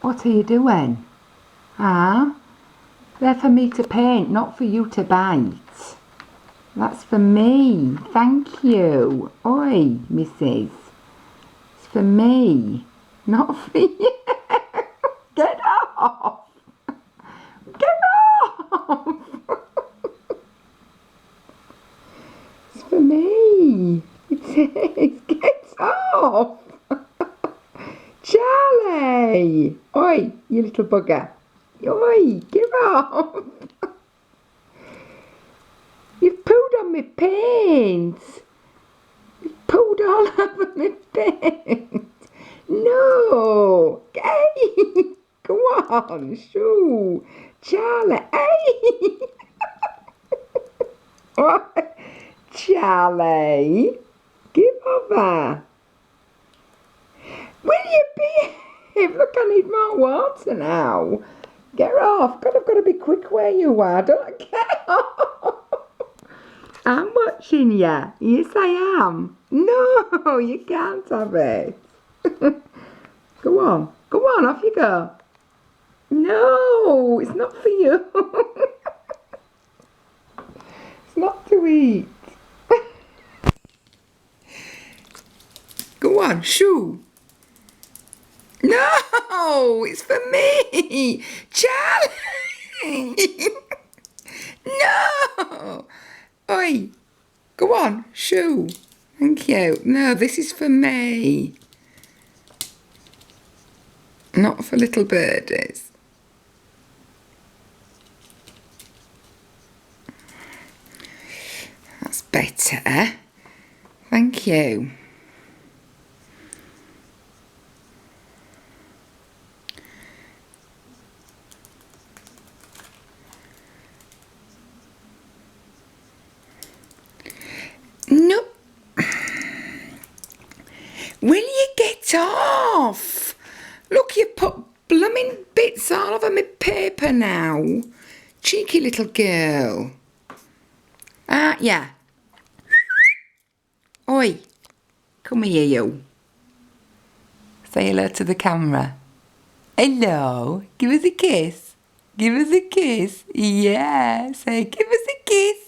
What are you doing? Ah? They're for me to paint, not for you to bite. That's for me. Thank you. Oi, missus. It's for me, not for you. Get off. Get off. It's for me. It is. Get off. Charlie. Oi, you little bugger. Oi, get off. You've pooed on my paint. You've pooed all over my paint. No. Hey, go on, shoo. Charlie, hey. What? Charlie, give over. Will you behave? Look, I need more water now. Get off. God, I've got to be quick where you are. Don't get off. I'm watching you. Yes, I am. No, you can't have it. Go on. Go on, off you go. No, it's not for you. It's not to eat. Go on, shoo. No, it's for me. Charlie. No. Oi, go on, shoo. Thank you. No, this is for me. Not for little birdies. That's better. Thank you. No. Will you get off? Look, you put blooming bits all over my paper now. Cheeky little girl. Aren't ya? Oi, come here, you. Say hello to the camera. Hello. Give us a kiss. Give us a kiss. Yeah, say give us a kiss.